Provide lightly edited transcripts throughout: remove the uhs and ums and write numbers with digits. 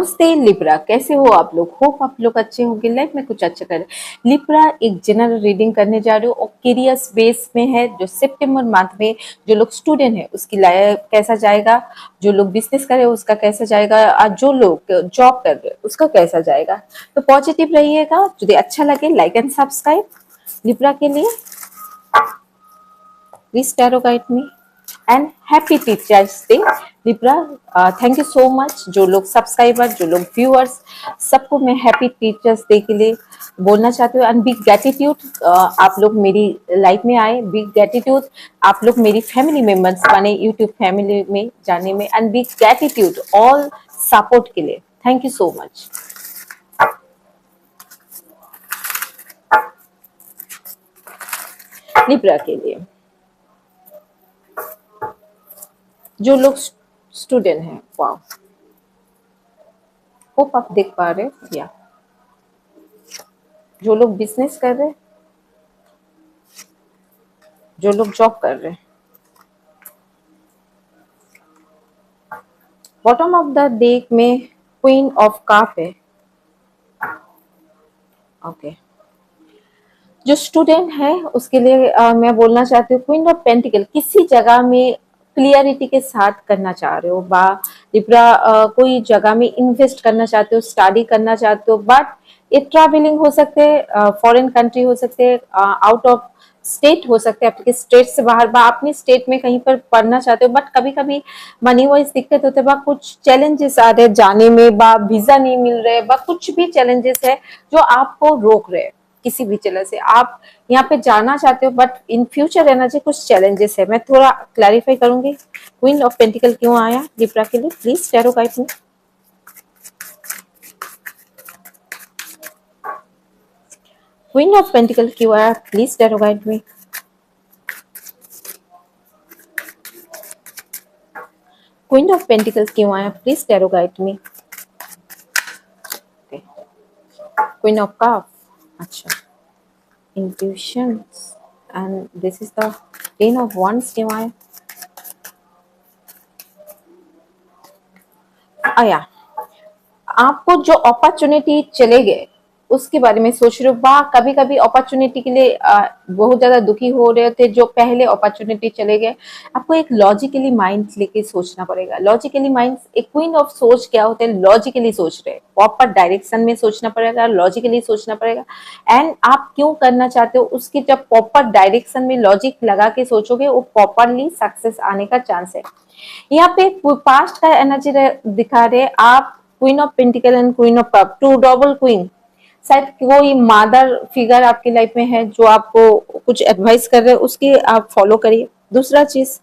नमस्ते लिब्रा, कैसे हो आप लोग? होप आप लोग अच्छे होंगे, लाइफ में कुछ अच्छा करें। लिब्रा एक जनरल रीडिंग करने जा रही हूँ और करियर्स बेस में है। जो सितंबर मंथ में जो लोग स्टूडेंट है उसकी लाइफ कैसा जाएगा, जो लोग बिजनेस कर रहे हैं उसका कैसा जाएगा, और जो लोग जॉब कर रहे हैं उसका कैसा जाएगा। तो पॉजिटिव रहिएगा। यदि अच्छा लगे लाइक एंड सब्सक्राइब लिब्रा के लिए। Please tarot guide me and happy teachers day Libra. Thank you so much जो लोग सब्सक्राइबर, जो लोग व्यूअर्स, सबको मैं हैप्पी टीचर्स डे के लिए बोलना चाहती हूँ। एंड बिग ग्रेटिट्यूड, आप लोग मेरी लाइफ में आए। बिग ग्रेटिट्यूड, आप लोग मेरी फैमिली मेंबर्स बने यूट्यूब फैमिली में जाने में। And big gratitude all support के लिए। Thank you so much Libra के लिए। जो लोग स्टूडेंट हैं, वाओ, होप आप देख पा रहे हो। या जो लोग बिजनेस कर रहे हैं, जो लोग जॉब कर रहे हैं। बॉटम ऑफ द डेक में क्वीन ऑफ कप है। ओके, जो स्टूडेंट है उसके लिए मैं बोलना चाहती हूँ क्वीन ऑफ पेंटिकल किसी जगह में क्लियरिटी के साथ करना चाह रहे हो बा लिब्रा। कोई जगह में इन्वेस्ट करना चाहते हो, स्टडी करना चाहते हो, बट ये ट्रैवलिंग हो सकते हैं, फॉरेन कंट्री हो सकते हैं, आउट ऑफ स्टेट हो सकते हैं, आपके स्टेट से बाहर बा अपनी स्टेट में कहीं पर पढ़ना चाहते हो, बट कभी कभी मनी वाइज दिक्कत होते बा, कुछ चैलेंजेस आ रहे जाने में बा, वीजा नहीं मिल रहे बा, कुछ भी चैलेंजेस है जो आपको रोक रहे हैं। किसी भी तरह से आप यहाँ पे जाना चाहते हो, बट इन फ्यूचर एनर्जी कुछ चैलेंजेस है। मैं थोड़ा क्लैरिफाई करूंगी क्वीन ऑफ पेंटिकल क्यों आया लिब्रा के लिए। Please tarot guide me. Queen of pentacle क्यों आया, please tarot guide me. Queen of pentacle क्यों आया, please tarot guide me. Queen of cup, अच्छा, intuitions, and this is the ten of wands क्यों आया। आया, आपको जो अपॉर्चुनिटी चले गए उसके बारे में सोच रहे हो बा, कभी कभी अपॉर्चुनिटी के लिए बहुत ज्यादा दुखी हो रहे थे जो पहले अपॉर्चुनिटी चले गए। आपको एक लॉजिकली माइंड लेके सोचना पड़ेगा। लॉजिकली माइंड, एक क्वीन ऑफ सोच क्या होते हैं, लॉजिकली सोच रहे, प्रॉपर डायरेक्शन में सोचना पड़ेगा, लॉजिकली सोचना पड़ेगा। एंड आप क्यों करना चाहते हो उसकी जब प्रॉपर डायरेक्शन में लॉजिक लगा के सोचोगे, वो प्रॉपरली सक्सेस आने का चांस है। यहाँ पे पास्ट का एनर्जी दिखा रहे आप, queen of pentacles and queen of cup, two double queen. शायद कोई मदर फिगर आपकी लाइफ में है जो आपको कुछ एडवाइस कर रहे हैं, उसकी आप फॉलो करिए। दूसरा चीज,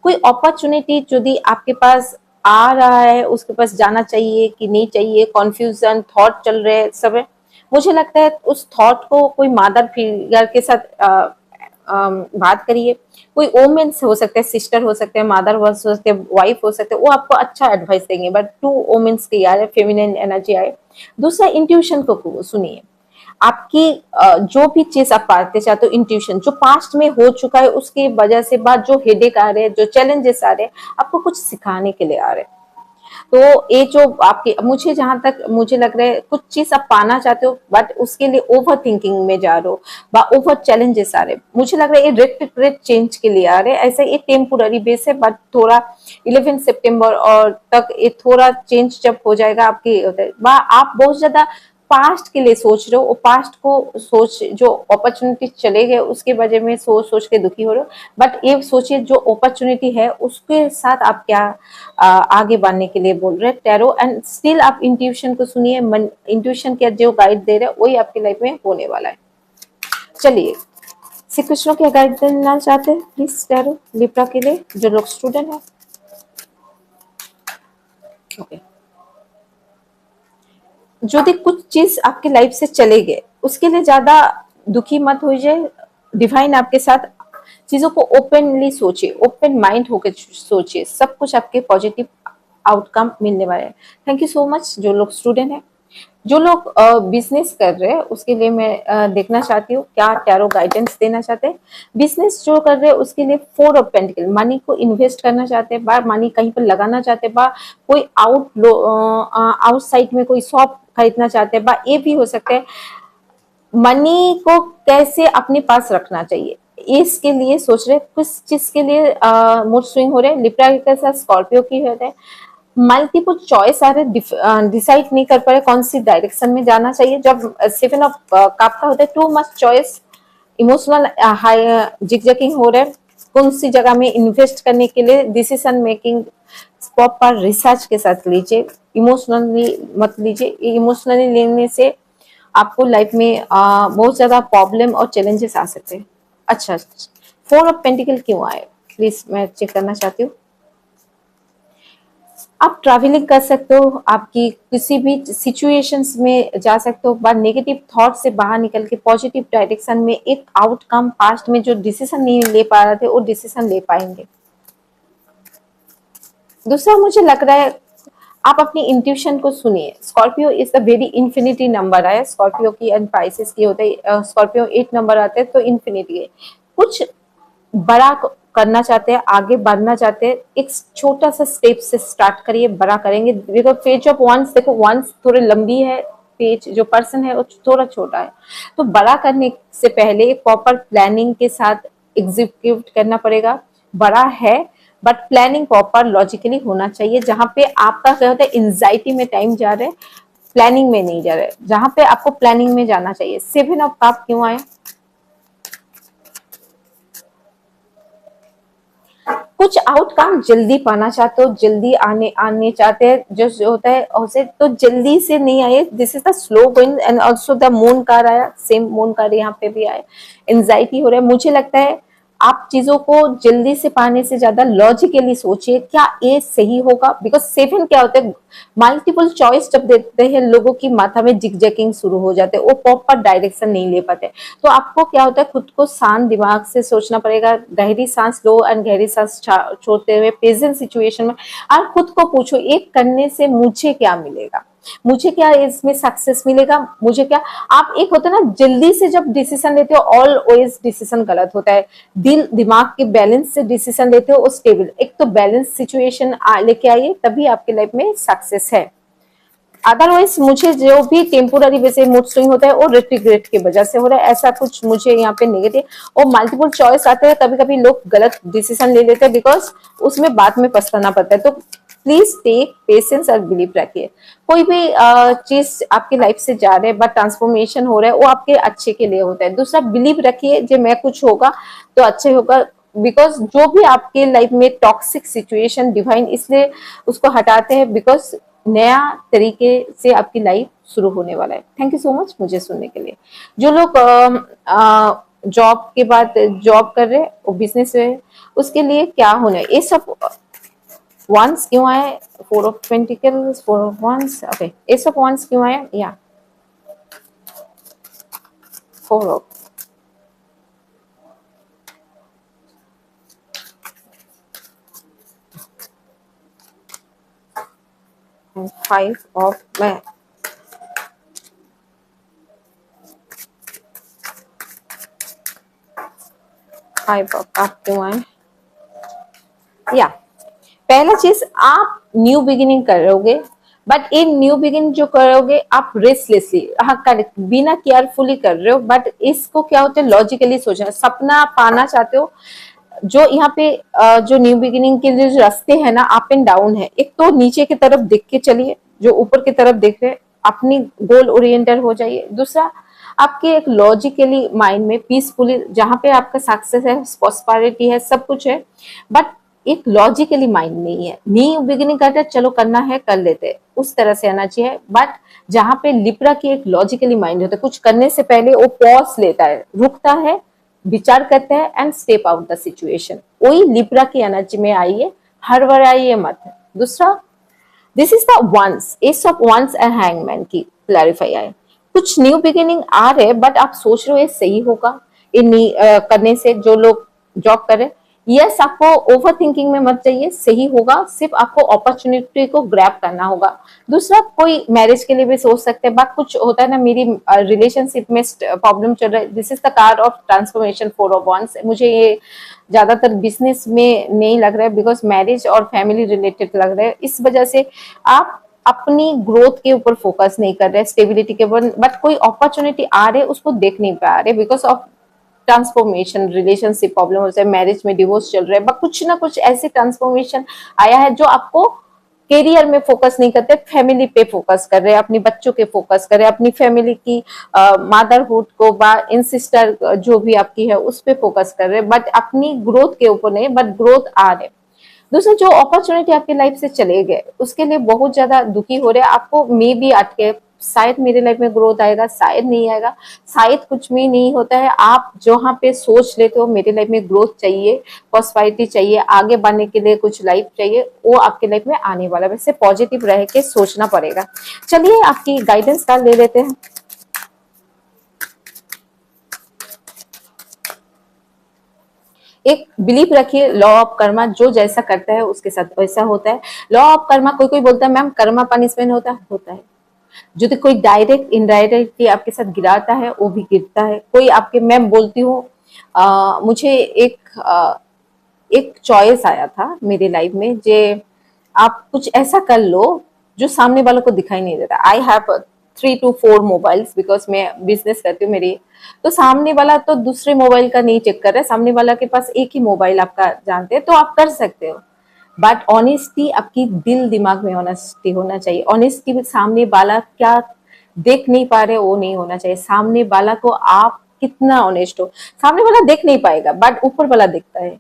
कोई अपॉर्चुनिटी यदि आपके पास आ रहा है, उसके पास जाना चाहिए कि नहीं चाहिए, कॉन्फ्यूजन थॉट चल रहे हैं सब है। मुझे लगता है उस थॉट को कोई मदर फिगर के साथ बात करिए। कोई ओमेन्स हो सकते हैं, सिस्टर हो सकते हैं, मदर हो सकते हैं, वाइफ हो सकते हैं, वो आपको अच्छा एडवाइस देंगे। बट टू ओमेन्स की आ रहे, फेमिनिन एनर्जी आए। दूसरा, इंट्यूशन को सुनिए। आपकी जो भी चीज आप पाते चाहते हो, इंट्यूशन जो पास्ट में हो चुका है उसकी वजह से बाद जो हेडेक आ रहे हैं, जो चैलेंजेस आ रहे हैं, आपको कुछ सिखाने के लिए आ रहे हैं। तो ये जो आपके, मुझे जहां तक मुझे लग रहा है कुछ चीज आप पाना चाहते हो बट उसके लिए ओवर थिंकिंग में जा रहे हो बा ओवर चैलेंजेस आ रहे। मुझे लग रहा है ये रेट चेंज के लिए आ रहे हैं। ऐसा ये टेम्पोररी बेस है, बट थोड़ा 11 सितंबर और तक ये थोड़ा चेंज जब हो जाएगा आपकी, आप बहुत ज्यादा पास्ट के लिए सोच रहे हो, पास्ट को सोच, जो अपॉर्चुनिटी चले गए उसके वजह में सोच सोच के दुखी हो रहे हो। बट ये सोचिए जो अपॉर्चुनिटी है उसके साथ आप क्या आगे बढ़ने के लिए बोल रहे हैं टैरो। एंड स्टिल आप इंट्यूशन को सुनिए, इंट्यूशन के जो गाइड दे रहे हैं वही आपकी लाइफ में होने वाला है। चलिए, श्री कृष्ण क्या गाइड देना चाहते हैं प्लीज टैरो लिब्रा के लिए, जो लोग स्टूडेंट है। ओके, जो भी कुछ चीज आपकी लाइफ से चले गए उसके लिए ज्यादा दुखी मत हो जाए। डिवाइन आपके साथ चीजों को ओपनली सोचिए, ओपन माइंड होकर सोचिए, सब कुछ आपके पॉजिटिव आउटकम मिलने वाला है। थैंक यू सो मच जो लोग स्टूडेंट है। जो लोग बिजनेस कर रहे हैं उसके लिए मैं देखना चाहती हूँ क्या टैरो गाइडेंस देना चाहते हैं। बिजनेस जो कर रहे हैं उसके लिए 4 ऑफ पेंटिकल, मनी को इन्वेस्ट करना चाहते हैं, बा मनी कहीं पर लगाना चाहते हैं, बा कोई आउटसाइड में कोई शॉप खरीदना चाहते हैं, बा ये भी हो सकता है मनी को कैसे अपने पास रखना चाहिए, इसके लिए सोच रहे। कुछ चीज के लिए मूड स्विंग हो रहे हैं। लिब्रा के साथ स्कॉर्पियो की हो रहे हैं। मल्टीपल चॉइस आ रहे, डिसाइड नहीं कर पा रहे कौन सी डायरेक्शन में जाना चाहिए। जब 7 ऑफ कप का होता है too much choice, emotional high zigzagging हो रहा है। कौन सी जगह में इन्वेस्ट करने के लिए डिसीजन मेकिंग प्रॉपर रिसर्च के साथ लीजिए, इमोशनली मत लीजिए। इमोशनली लेने से आपको लाइफ में बहुत ज्यादा प्रॉब्लम और चैलेंजेस आ सकते हैं। अच्छा, 4 ऑफ पेंटिकल क्यों आए प्लीज मैं चेक करना चाहती हूँ। आप ट्रैवलिंग कर सकते हो, आपकी किसी भी सिचुएशंस में जा सकते हो, बट नेगेटिव थॉट से बाहर निकल के पॉजिटिव डायरेक्शन में एक आउटकम, पास्ट में जो डिसीजन नहीं ले पा रहे थे वो डिसीजन ले पाएंगे। दूसरा मुझे लग रहा है आप अपनी इंट्यूशन को सुनिए। Scorpio is the very infinity number है, स्कॉर्पियो की एंड पाइसेस की होते हैं। स्कॉर्पियो 8 नंबर आते हैं तो इन्फिनिटी है। कुछ बड़ा करना चाहते हैं, आगे बढ़ना चाहते हैं, एक छोटा सा स्टेप से स्टार्ट करिए, बड़ा करेंगे। बिकॉज पेज ऑफ वंस, देखो वंस थोड़ी लंबी है, पेज जो पर्सन है वो थोड़ा छोटा है, तो बड़ा करने से पहले प्रॉपर प्लानिंग के साथ एग्जीक्यूट करना पड़ेगा। बड़ा है बट प्लानिंग प्रॉपर लॉजिकली होना चाहिए। जहां पे आपका क्या होता है एंजाइटी में टाइम जा रहा है, प्लानिंग में नहीं जा रहा है, जहां पे आपको प्लानिंग में जाना चाहिए। 7 ऑफ कप क्यों आए? कुछ आउटकम जल्दी पाना चाहते हो, जल्दी आने आने चाहते हैं, जो होता है उसे तो जल्दी से नहीं आए। This is the slow going and also the moon card आया, सेम मून कार्ड यहाँ पे भी आया। एंजाइटी हो रहा है। मुझे लगता है आप चीजों को जल्दी से पाने से ज्यादा लॉजिकली सोचिए क्या ये सही होगा। बिकॉज 7 क्या होता है, मल्टीपल चॉइस जब देते हैं लोगों की माथा में जिगजैगिंग शुरू हो जाते हैं, वो प्रॉपर डायरेक्शन नहीं ले पाते। तो आपको क्या होता है खुद को शांत दिमाग से सोचना पड़ेगा, गहरी सांस लो एंड गहरी सांस छोड़ते हुए प्रेजेंट सिचुएशन में और खुद को पूछो एक करने से मुझे क्या मिलेगा, मुझे क्या इसमें सक्सेस मिलेगा, मुझे क्या। आप एक होता है ना जल्दी से जब डिसीजन लेते हो ऑलवेज डिसीजन गलत होता है। दिल दिमाग के बैलेंस से डिसीजन लेते हो, स्टेबल एक तो बैलेंस सिचुएशन लेके आइए, तभी आपके लाइफ में सक्सेस है। अदरवाइज मुझे जो भी टेम्पोररी वैसे मूड स्विंग होता है वो रिग्रेट की वजह से हो रहा है, ऐसा कुछ मुझे यहाँ पे नेगेटिव। और मल्टीपल चॉइस आते हैं, कभी कभी लोग गलत डिसीजन ले लेते हैं बिकॉज उसमें बाद में पछताना पड़ता है। तो प्लीज टेक पेशेंस और बिलीव रखिए। कोई भी चीज आपकी लाइफ से जा रहे हैं बट ट्रांसफॉर्मेशन हो रहा है वो आपके अच्छे के लिए होता है। दूसरा बिलीव रखिए जो मैं कुछ होगा तो अच्छे होगा। बिकॉज जो भी आपके लाइफ में टॉक्सिक सिचुएशन डिवाइन इसलिए उसको हटाते हैं बिकॉज नया तरीके से आपकी लाइफ शुरू होने वाला है। थैंक यू सो मच मुझे सुनने के लिए। जो लोग जॉब के बाद जॉब कर रहे हैं बिजनेस है उसके लिए क्या होना है, ये सब वंस क्यों आए? 4 of pentacles, 4 of wands, okay. Ace of wands क्यों आए? या 4 ऑफ 5 ऑफ मैं 5 ऑफ आप क्यों आए? या पहला चीज आप न्यू बिगिनिंग करोगे बट ये न्यू बिगिनिंग जो करोगे आप रेस्टलेसली, हाँ करेक्ट, बिना केयरफुली कर रहे हो। बट इसको क्या होता है लॉजिकली सोचना, सपना पाना चाहते हो। जो यहाँ पे जो न्यू बिगिनिंग के लिए जो रास्ते हैं ना अप एंड डाउन है, एक तो नीचे की तरफ देख के चलिए, जो ऊपर की तरफ देख रहे अपनी गोल ओरिएंटेड हो जाइए। दूसरा आपके एक लॉजिकली माइंड में पीसफुली, जहां पे आपका सक्सेस है, प्रॉस्पेरिटी है, सब कुछ है, बट एक लॉजिकली माइंड नहीं है। न्यू बिगिनिंग करते चलो करना है कर लेते, उस तरह से आना चाहिए। बट जहां पे लिब्रा की एक लॉजिकली माइंड होता है, कुछ करने से पहले वो पॉज लेता है, रुकता है, विचार करते हैं and step out the situation. वही लिब्रा की एनर्जी में आइए, हड़बड़ाइए मत। दूसरा this is the wands, ace of wands and hangman की क्लैरिफाई आए। कुछ न्यू बिगिनिंग आ रहे बट आप सोच रहे हो ये सही होगा, ये करने से। जो लोग जॉब कर रहे यस, आपको ओवर थिंकिंग में मत जाइए, सही होगा, सिर्फ आपको अपॉर्चुनिटी को ग्रैब करना होगा। दूसरा, कोई मैरिज के लिए भी सोच सकते हैं, बट कुछ होता है ना, मेरी रिलेशनशिप में प्रॉब्लम चल रहा है, this is the card of transformation, 4 of wands। मुझे ये ज्यादातर बिजनेस में नहीं लग रहा है, बिकॉज मैरिज और फैमिली रिलेटेड लग रहा है। इस वजह से आप अपनी ग्रोथ के ऊपर फोकस नहीं कर रहे, स्टेबिलिटी के ऊपर, बट कोई अपॉर्चुनिटी आ रहे उसको देख नहीं पा रहे, because of transformation, relationship problem हो जाए, मैरिज में डिवोर्स चल रहा है, बट कुछ ना कुछ ऐसे ट्रांसफॉर्मेशन आया है जो आपको करियर में फोकस नहीं करते, फैमिली पे फोकस कर रहे हैं, अपने बच्चों के फोकस कर रहे हैं, अपनी फैमिली की मदरहुड को बा इन सिस्टर जो भी आपकी है उस पे फोकस कर रहे हैं, बट अपनी ग्रोथ के ऊपर नहीं, बट ग्रोथ आ रहे। दूसरा, जो अपॉर्चुनिटी आपकी लाइफ से चले गए उसके लिए बहुत ज्यादा दुखी हो रहे हैं, आपको मे बी अटके, शायद मेरे लाइफ में ग्रोथ आएगा, शायद नहीं आएगा, शायद कुछ भी नहीं होता है। आप जहाँ पे सोच लेते हो मेरे लाइफ में ग्रोथ चाहिए, पॉसिबिलिटी चाहिए, आगे बढ़ने के लिए कुछ लाइफ चाहिए, वो आपके लाइफ में आने वाला है। वैसे पॉजिटिव रह के सोचना पड़ेगा। चलिए आपकी गाइडेंस कार्ड ले लेते हैं। एक बिलीफ रखिए, लॉ ऑफ कर्मा, जो जैसा करता है उसके साथ वैसा होता है। लॉ ऑफ कर्मा, कोई कोई बोलता है मैम कर्मा पनिशमेंट होता है। जो कोई डायरेक्ट इनडायरेक्टली आपके साथ गिराता है वो भी गिरता है। कोई आपके, मैं बोलती हूँ, मुझे एक चॉइस आया था मेरी लाइफ में, जे आप कुछ ऐसा कर लो जो सामने वालों को दिखाई नहीं देता। I have 3 to 4 mobiles, because मैं बिजनेस करती हूँ मेरी, तो सामने वाला तो दूसरे मोबाइल का नहीं चेक कर रहा है, सामने वाला के पास एक ही मोबाइल आपका जानते हैं, तो आप कर सकते हो। बट ऑनेस्टी, आपकी दिल दिमाग में ऑनेस्टी होना चाहिए। ऑनेस्टी में सामने वाला क्या देख नहीं पा रहे वो नहीं होना चाहिए, सामने वाला को आप कितना ऑनेस्ट हो, सामने वाला देख नहीं पाएगा, बट ऊपर वाला देखता है।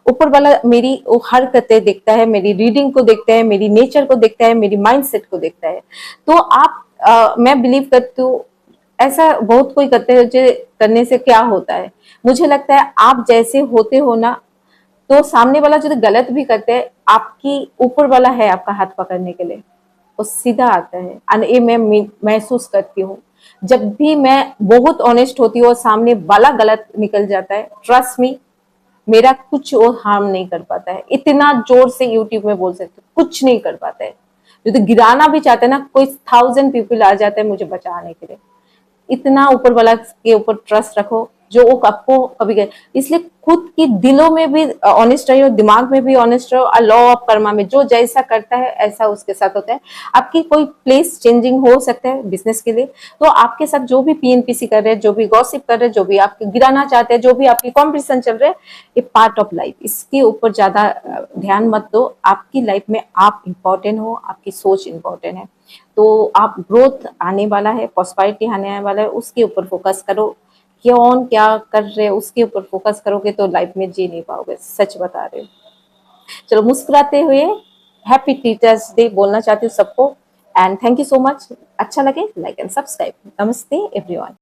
ऊपर वाला मेरी वो हरकतें देखता है, मेरी रीडिंग को देखता है, मेरी नेचर को देखता है, मेरी माइंडसेट को देखता है। तो आप मैं बिलीव करती हूँ, ऐसा बहुत कोई करते हैं जो करने से क्या होता है, मुझे लगता है आप जैसे होते हो ना, तो सामने वाला जो गलत भी करते हैं, आपकी ऊपर वाला है आपका हाथ पकड़ने के लिए, वो सीधा आता है। और ये मैं महसूस करती हूँ, जब भी मैं बहुत ऑनेस्ट होती हूँ और सामने वाला गलत निकल जाता है, ट्रस्ट मी, मेरा कुछ वो हार्म नहीं कर पाता है। इतना जोर से यूट्यूब में बोल सकते कुछ नहीं कर पाता है। जो तो गिराना भी चाहते हैं ना, कोई 1000 पीपल आ जाते हैं मुझे बचाने के लिए। इतना ऊपर वाला के ऊपर ट्रस्ट रखो, जो वो आपको कभी गए। इसलिए खुद की दिलों में भी ऑनेस्ट रहिए और दिमाग में भी ऑनेस्ट रहो। लॉ ऑफ कर्मा में जो जैसा करता है ऐसा उसके साथ होता है। आपकी कोई प्लेस चेंजिंग हो सकता है बिजनेस के लिए, तो आपके साथ जो भी पीएनपीसी कर रहे हैं, जो भी गॉसिप कर रहे हैं, जो भी आपके गिराना चाहते हैं, जो भी आपकी कॉम्पिटिशन चल रहे हैं, ये पार्ट ऑफ लाइफ, इसके ऊपर ज्यादा ध्यान मत दो। आपकी लाइफ में आप इंपॉर्टेंट हो, आपकी सोच इंपॉर्टेंट है, तो आप ग्रोथ आने वाला है, पॉसिबिलिटी आने वाला है, उसके ऊपर फोकस करो। कौन क्या कर रहे हैं उसके ऊपर फोकस करोगे तो लाइफ में जी नहीं पाओगे, सच बता रहे हो। चलो, मुस्कुराते हुए हैप्पी टीचर्स डे बोलना चाहती हूँ सबको, and thank you so much. अच्छा लगे लाइक एंड सब्सक्राइब। नमस्ते एवरीवन।